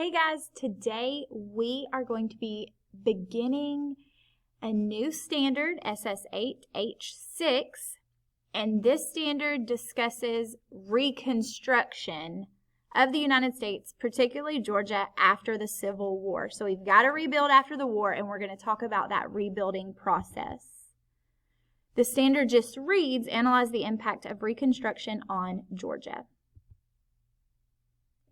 Hey guys, today we are going to be beginning a new standard, SS8 H6, and this standard discusses reconstruction of the United States, particularly Georgia, after the Civil War. So we've got to rebuild after the war, and we're going to talk about that rebuilding process. The standard just reads, analyze the impact of Reconstruction on Georgia.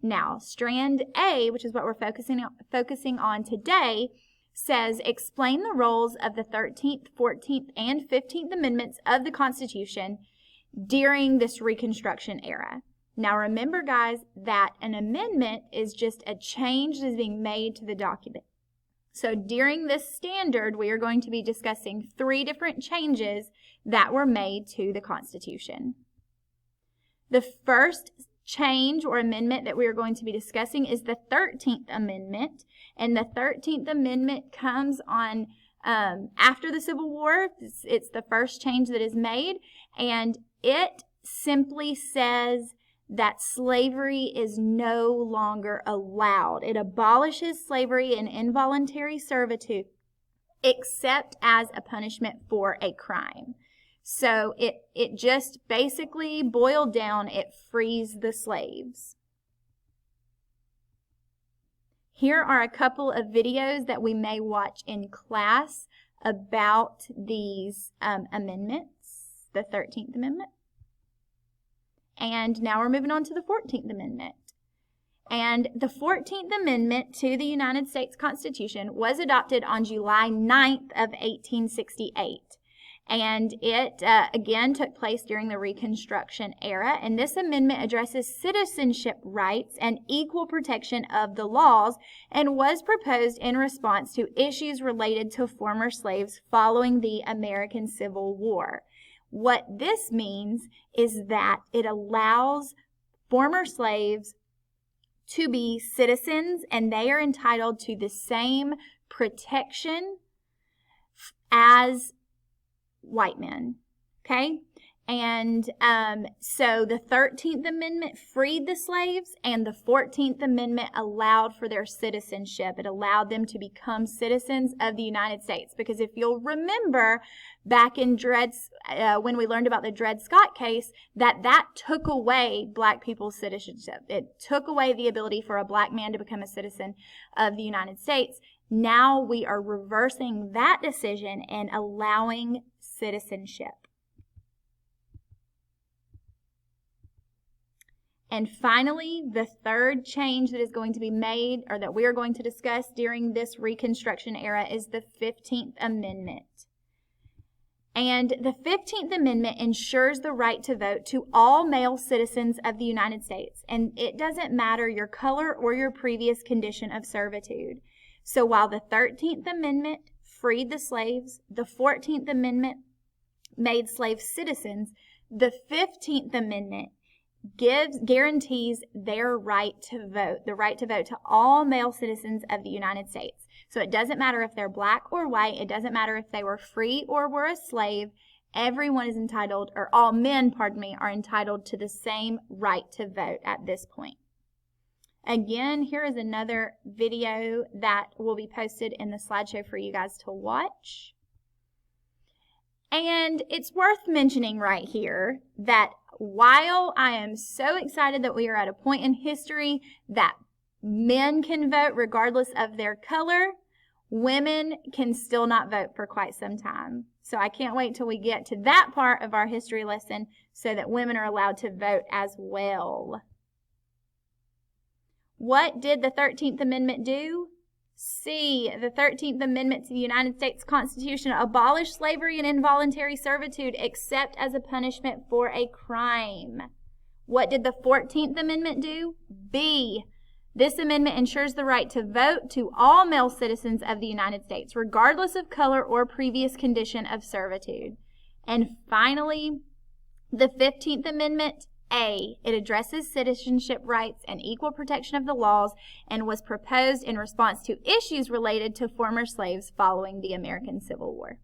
Now, Strand A, which is what we're focusing on today, says explain the roles of the 13th, 14th, and 15th Amendments of the Constitution during this Reconstruction era. Now, remember, guys, that an amendment is just a change that is being made to the document. So during this standard, we are going to be discussing 3 different changes that were made to the Constitution. The first change or amendment that we are going to be discussing is the 13th Amendment, and the 13th Amendment comes on after the Civil War. It's the first change that is made, and it simply says that slavery is no longer allowed. It abolishes slavery and involuntary servitude except as a punishment for a crime. So it just basically boiled down, it frees the slaves. Here are a couple of videos that we may watch in class about these amendments, the 13th Amendment. And now we're moving on to the 14th Amendment. And the 14th Amendment to the United States Constitution was adopted on July 9th of 1868. And it, again, took place during the Reconstruction era. And this amendment addresses citizenship rights and equal protection of the laws and was proposed in response to issues related to former slaves following the American Civil War. What this means is that it allows former slaves to be citizens, and they are entitled to the same protection as white men, okay? And so the 13th Amendment freed the slaves, and the 14th Amendment allowed for their citizenship. It allowed them to become citizens of the United States. Because if you'll remember back in when we learned about the Dred Scott case, that took away black people's citizenship. It took away the ability for a black man to become a citizen of the United States. Now we are reversing that decision and allowing citizenship. And finally, the third change that is going to be made, or that we are going to discuss during this Reconstruction era, is the 15th Amendment. And the 15th Amendment ensures the right to vote to all male citizens of the United States. And it doesn't matter your color or your previous condition of servitude. So while the 13th Amendment freed the slaves, the 14th Amendment made slaves citizens, the 15th Amendment guarantees their right to vote, the right to vote to all male citizens of the United States. So it doesn't matter if they're black or white, it doesn't matter if they were free or were a slave, everyone is entitled, or all men, are entitled to the same right to vote at this point. Again, here is another video that will be posted in the slideshow for you guys to watch. And it's worth mentioning right here that while I am so excited that we are at a point in history that men can vote regardless of their color, women can still not vote for quite some time. So I can't wait till we get to that part of our history lesson so that women are allowed to vote as well. What did the 13th Amendment do? C. The 13th Amendment to the United States Constitution abolished slavery and involuntary servitude except as a punishment for a crime. What did the 14th Amendment do? B. This amendment ensures the right to vote to all male citizens of the United States, regardless of color or previous condition of servitude. And finally, the 15th Amendment, A, it addresses citizenship rights and equal protection of the laws and was proposed in response to issues related to former slaves following the American Civil War.